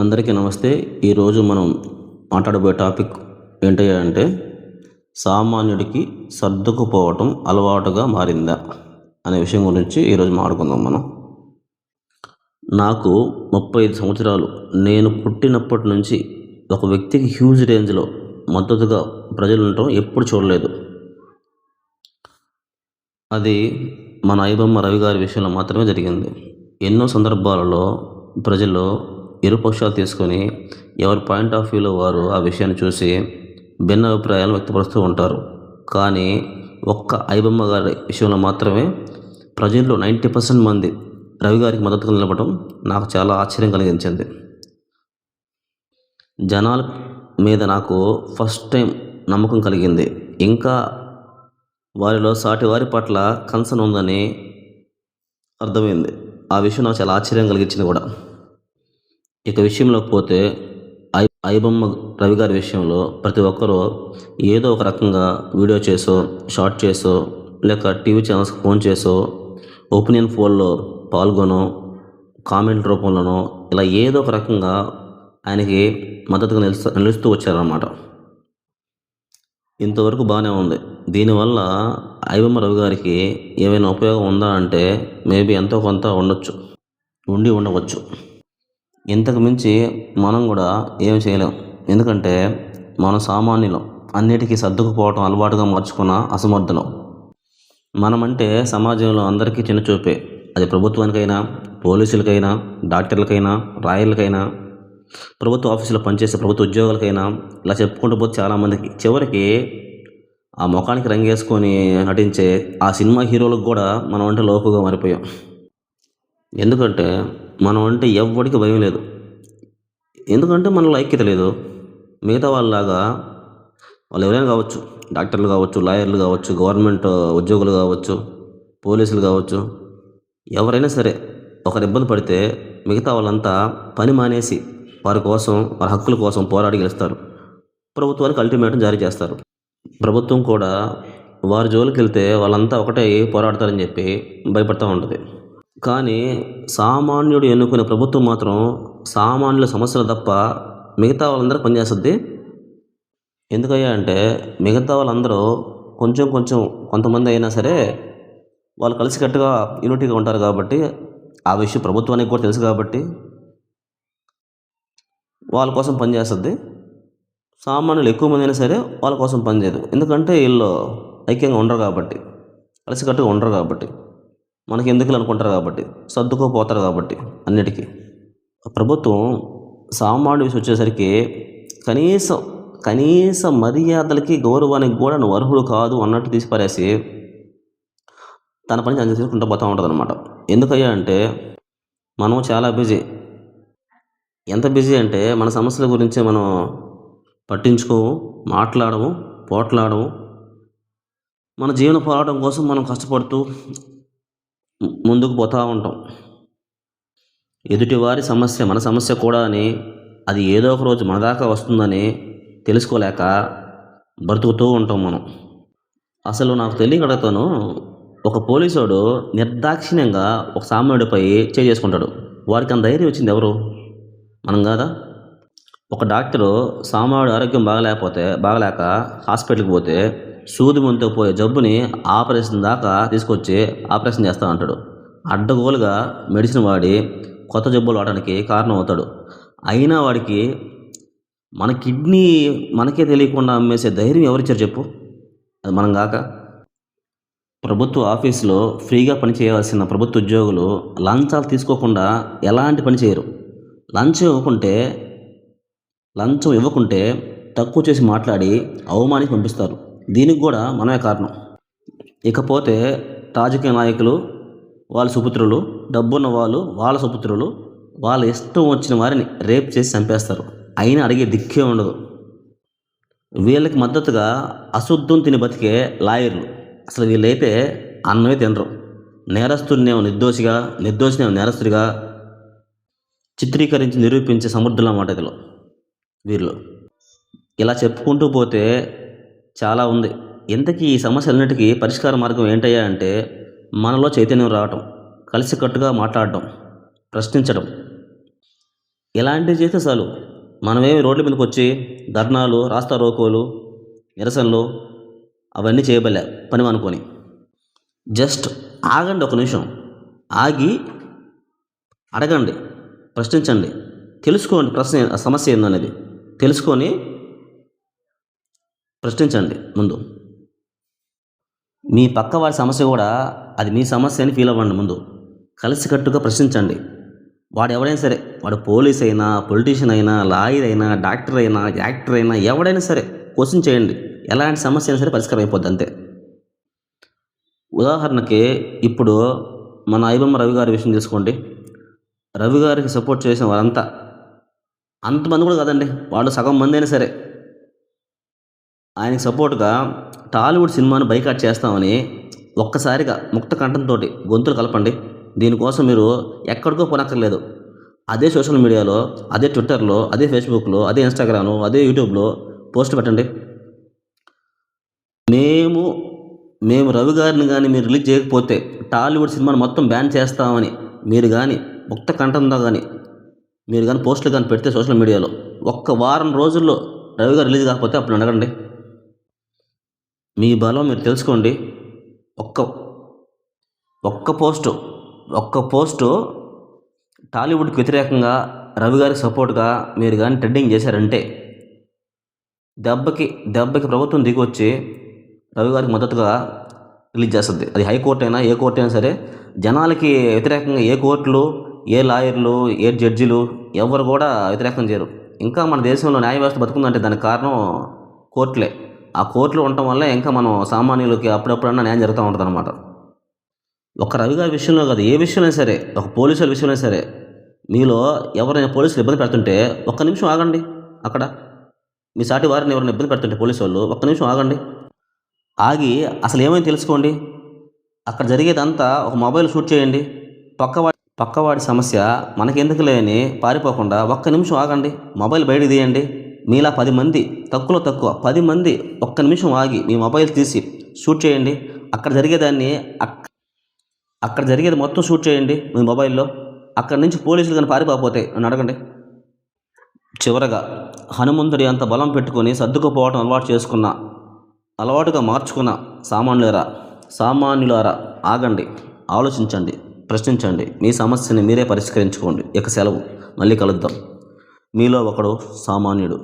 అందరికీ నమస్తే. ఈరోజు మనం మాట్లాడబోయే టాపిక్ ఏంటయ్యా అంటే, సామాన్యుడికి సర్దుకుపోవటం అలవాటుగా మారిందా అనే విషయం గురించి ఈరోజు మాట్లాడుకుందాం మనం. నాకు 35 సంవత్సరాలు. నేను పుట్టినప్పటి నుంచి ఒక వ్యక్తికి హ్యూజ్ రేంజ్లో మద్దతుగా ప్రజలు ఉండటం ఎప్పుడు చూడలేదు. అది మన ఐబొమ్మ రవి గారి విషయంలో మాత్రమే జరిగింది. ఎన్నో సందర్భాలలో ప్రజలు ఇరుపక్షాలు తీసుకొని ఎవరి పాయింట్ ఆఫ్ వ్యూలో వారు ఆ విషయాన్ని చూసి భిన్న అభిప్రాయాలు వ్యక్తపరుస్తూ ఉంటారు. కానీ ఒక్క ఐబొమ్మ గారి విషయంలో మాత్రమే ప్రజల్లో 90% మంది రవి గారికి మద్దతుగా నిలబడటం నాకు చాలా ఆశ్చర్యం కలిగించింది. జనాల మీద నాకు ఫస్ట్ టైం నమ్మకం కలిగింది. ఇంకా వారిలో సాటి వారి పట్ల కన్సర్న్ ఉందని అర్థమైంది. ఆ విషయం నాకు చాలా ఆశ్చర్యం కలిగించింది కూడా. ఇక విషయంలోకి పోతే ఐబొమ్మ రవి గారి విషయంలో ప్రతి ఒక్కరూ ఏదో ఒక రకంగా వీడియో చేసో, షార్ట్ చేసో, లేక టీవీ ఛానల్స్కి ఫోన్ చేసో, ఒపీనియన్ పోల్లో పాల్గొనో, కామెంట్ రూపంలోనో ఇలా ఏదో ఒక రకంగా ఆయనకి మద్దతుగా నిలుస్తూ వచ్చారన్నమాట. ఇంతవరకు బాగానే ఉంది. దీనివల్ల ఐబొమ్మ రవి గారికి ఏమైనా ఉపయోగం ఉందా అంటే మేబీ ఎంతో కొంత ఉండవచ్చు. ఇంతకు మించి మనం కూడా ఏం చేయలేం. ఎందుకంటే మనం సామాన్యులం, అన్నిటికీ సర్దుకుపోవటం అలవాటుగా మార్చుకున్న అసమర్థులం. మనమంటే సమాజంలో అందరికీ చిన్నచూపే. అది ప్రభుత్వానికైనా, పోలీసులకైనా, డాక్టర్లకైనా, రాయర్లకైనా, ప్రభుత్వ ఆఫీసులో పనిచేసే ప్రభుత్వ ఉద్యోగులకైనా, ఇలా చెప్పుకుంటూ పోతే చాలామందికి. చివరికి ఆ ముఖానికి రంగేసుకొని నటించే ఆ సినిమా హీరోలకు కూడా మనం అంటే లోకుగా మారిపోయాం. ఎందుకంటే మనం అంటే ఎవ్వడికి భయం లేదు. ఎందుకంటే మనలో ఐక్యత లేదు. మిగతా వాళ్ళలాగా వాళ్ళు ఎవరైనా కావచ్చు, డాక్టర్లు కావచ్చు, లాయర్లు కావచ్చు, గవర్నమెంట్ ఉద్యోగులు కావచ్చు, పోలీసులు కావచ్చు, ఎవరైనా సరే ఒకరు ఇబ్బంది పడితే మిగతా వాళ్ళంతా పని మానేసి వారి కోసం, వారి హక్కుల కోసం పోరాడి గెలుస్తారు. ప్రభుత్వానికి అల్టిమేటం జారీ చేస్తారు. ప్రభుత్వం కూడా వారి జోలికి వెళ్తే వాళ్ళంతా ఒకటే పోరాడతారని చెప్పి భయపడుతూ ఉంటుంది. కానీ సామాన్యుడు ఎన్నుకునే ప్రభుత్వం మాత్రం సామాన్యుల సమస్యలు తప్ప మిగతా వాళ్ళందరూ పనిచేస్తుంది. ఎందుకయ్యా అంటే మిగతా వాళ్ళందరూ కొంతమంది అయినా సరే వాళ్ళు కలిసికట్టుగా యూనిటీగా ఉంటారు కాబట్టి, ఆ విషయం ప్రభుత్వానికి కూడా తెలుసు కాబట్టి వాళ్ళ కోసం పనిచేస్తుంది. సామాన్యులు ఎక్కువ మంది అయినా సరే వాళ్ళ కోసం పనిచేయదు. ఎందుకంటే వీళ్ళు ఐక్యంగా ఉండరు కాబట్టి, కలిసికట్టుగా ఉండరు కాబట్టి, మనకి ఎందుకు అనుకుంటారు కాబట్టి, సర్దుకోపోతారు కాబట్టి అన్నిటికీ. ప్రభుత్వం సామాన్య విషయం వచ్చేసరికి కనీస మర్యాదలకి, గౌరవానికి కూడా నువ్వు అర్హుడు కాదు అన్నట్టు తీసిపారేసి తన పని చేసుకుంటూ పోతూ ఉంటుంది అనమాట. ఎందుకయ్యా అంటే మనం చాలా బిజీ. ఎంత బిజీ అంటే మన సమస్యల గురించి మనం పట్టించుకోము, మాట్లాడము, పోట్లాడము. మన జీవన పోరాటం కోసం మనం కష్టపడుతూ ముందుకు పోతూ ఉంటాం. ఎదుటివారి సమస్య మన సమస్య కూడా అని, అది ఏదో ఒక రోజు మన దాకా వస్తుందని తెలుసుకోలేక బ్రతుకుతూ ఉంటాం మనం. అసలు నాకు తెలియకడతాను, ఒక పోలీసోడు నిర్దాక్షిణ్యంగా ఒక సామాన్యుడిపై చేసుకుంటాడు. వారికి అంత ధైర్యం వచ్చింది ఎవరు? మనం కాదా? ఒక డాక్టరు సామాన్యుడు ఆరోగ్యం బాగలేక హాస్పిటల్కి పోతే సూది ముందుతో పోయే జబ్బుని ఆపరేషన్ దాకా తీసుకొచ్చి ఆపరేషన్ చేస్తూ ఉంటాడు. అడ్డగోలుగా మెడిసిన్ వాడి కొత్త జబ్బులు వాడడానికి కారణం అవుతాడు. అయినా వాడికి మన కిడ్నీ మనకే తెలియకుండా అమ్మేసే ధైర్యం ఎవరిచ్చారు చెప్పు? అది మనం కాక. ప్రభుత్వ ఆఫీసులో ఫ్రీగా పని చేయాల్సిన ప్రభుత్వ ఉద్యోగులు లంచాలు తీసుకోకుండా ఎలాంటి పని చేయరు. లంచం ఇవ్వకుంటే తక్కువ చేసి మాట్లాడి అవమానించి పంపిస్తారు. దీనికి కూడా మనమే కారణం. ఇకపోతే రాజకీయ నాయకులు వాళ్ళ సుపుత్రులు, డబ్బున్న వాళ్ళు వాళ్ళ సుపుత్రులు, వాళ్ళ ఇష్టం వచ్చిన వారిని రేప్ చేసి చంపేస్తారు. అయినా అడిగే దిక్కే ఉండదు. వీళ్ళకి మద్దతుగా అశుద్ధం తిని బతికే లాయర్లు, అసలు వీళ్ళైతే అన్నమే తినరు. నేరస్తుడినేమో నిర్దోషినేమో నేరస్తుడిగా చిత్రీకరించి నిరూపించే సమర్థుల మాట వీళ్ళు. ఇలా చెప్పుకుంటూ పోతే చాలా ఉంది. ఇంతకీ ఈ సమస్యలన్నిటికీ పరిష్కార మార్గం ఏంటయ్యా అంటే మనలో చైతన్యం రావటం, కలిసికట్టుగా మాట్లాడటం, ప్రశ్నించడం. ఇలాంటివి చేస్తే చాలు. మనమేమి రోడ్ల మీదకి వచ్చి ధర్నాలు, రాస్తా రోకోలు, నిరసనలు అవన్నీ చేయబలే పని అనుకొని. జస్ట్ ఆగండి, ఒక నిమిషం ఆగి అడగండి, ప్రశ్నించండి, తెలుసుకోండి సమస్య ఏందనేది తెలుసుకొని ప్రశ్నించండి. ముందు మీ పక్క వాడి సమస్య కూడా అది మీ సమస్య అని ఫీల్ అవ్వండి. ముందు కలిసికట్టుగా ప్రశ్నించండి. వాడు ఎవడైనా సరే, వాడు పోలీస్ అయినా, పొలిటీషియన్ అయినా, లాయర్ అయినా, డాక్టర్ అయినా, యాక్టర్ అయినా, ఎవడైనా సరే క్వశ్చన్ చేయండి. ఎలాంటి సమస్య అయినా సరే పరిష్కారం అయిపోద్ది అంతే. ఉదాహరణకి ఇప్పుడు మన ఐబొమ్మ రవి గారి విషయం తీసుకోండి. రవి గారికి సపోర్ట్ చేసిన వారంతా అంతమంది కూడా కాదండి, వాళ్ళు సగం మంది అయినా సరే ఆయనకి సపోర్ట్గా టాలీవుడ్ సినిమాను బైకాట్ చేస్తామని ఒక్కసారిగా ముక్త కంఠంతో గొంతులు కలపండి. దీనికోసం మీరు ఎక్కడికో పోనక్కర్లేదు. అదే సోషల్ మీడియాలో, అదే ట్విట్టర్లో, అదే ఫేస్బుక్లో, అదే ఇన్స్టాగ్రామ్లో, అదే యూట్యూబ్లో పోస్ట్ పెట్టండి. మేము రవి గారిని కానీ మీరు రిలీజ్ చేయకపోతే టాలీవుడ్ సినిమాను మొత్తం బ్యాన్ చేస్తామని మీరు కానీ ముక్త కంఠంతో కానీ మీరు కానీ పోస్టులు కానీ పెడితే సోషల్ మీడియాలో ఒక్క వారం రోజుల్లో రవి గారు రిలీజ్ కాకపోతే అప్పుడు అడగండి. మీ బలం మీరు తెలుసుకోండి. ఒక్క పోస్టు టాలీవుడ్కి వ్యతిరేకంగా రవి గారికి సపోర్ట్గా మీరు కానీ ట్రెండింగ్ చేశారంటే దెబ్బకి ప్రభుత్వం దిగి వచ్చి రవి గారికి మద్దతుగా రిలీజ్ చేస్తుంది. అది హైకోర్టు అయినా, ఏ కోర్టు అయినా సరే. జనాలకి వ్యతిరేకంగా ఏ కోర్టులు, ఏ లాయర్లు, ఏ జడ్జిలు ఎవరు కూడా వ్యతిరేకం చేయరు. ఇంకా మన దేశంలో న్యాయ వ్యవస్థ బతుకుందంటే దానికి కారణం కోర్టులే. ఆ కోర్టులు ఉండటం వల్ల ఇంకా మనం సామాన్యులకి అప్పుడప్పుడన్నా న్యాయం జరుగుతూ ఉంటుంది అనమాట. ఒక రవి గారి విషయంలో కాదు, ఏ విషయంలో సరే, ఒక పోలీసుల విషయంలో సరే, మీలో ఎవరైనా పోలీసులు ఇబ్బంది పెడుతుంటే ఒక్క నిమిషం ఆగండి. అక్కడ మీ సాటి వారిని ఎవరైనా ఇబ్బంది పెడుతుంటే పోలీసు వాళ్ళు ఒక్క నిమిషం ఆగండి. ఆగి అసలు ఏమైనా తెలుసుకోండి. అక్కడ జరిగేదంతా ఒక మొబైల్ షూట్ చేయండి. పక్కవాడి సమస్య మనకెందుకులే అని పారిపోకుండా ఒక్క నిమిషం ఆగండి, మొబైల్ బయట తీయండి. మీలా 10 మంది, తక్కువ 10 మంది ఒక్క నిమిషం ఆగి మీ మొబైల్ తీసి షూట్ చేయండి. అక్కడ జరిగేది మొత్తం షూట్ చేయండి మీ మొబైల్లో. అక్కడి నుంచి పోలీసులు కానీ పారిపోతే అని అడగండి. చివరగా హనుమంతుడి అంత బలం పెట్టుకొని సర్దుకుపోవడం అలవాటుగా మార్చుకున్న సామాన్యులారా ఆగండి, ఆలోచించండి, ప్రశ్నించండి. మీ సమస్యని మీరే పరిష్కరించుకోండి. ఇక సెలవు. మళ్ళీ కలుద్దాం. మీలో ఒకడు సామాన్యుడు.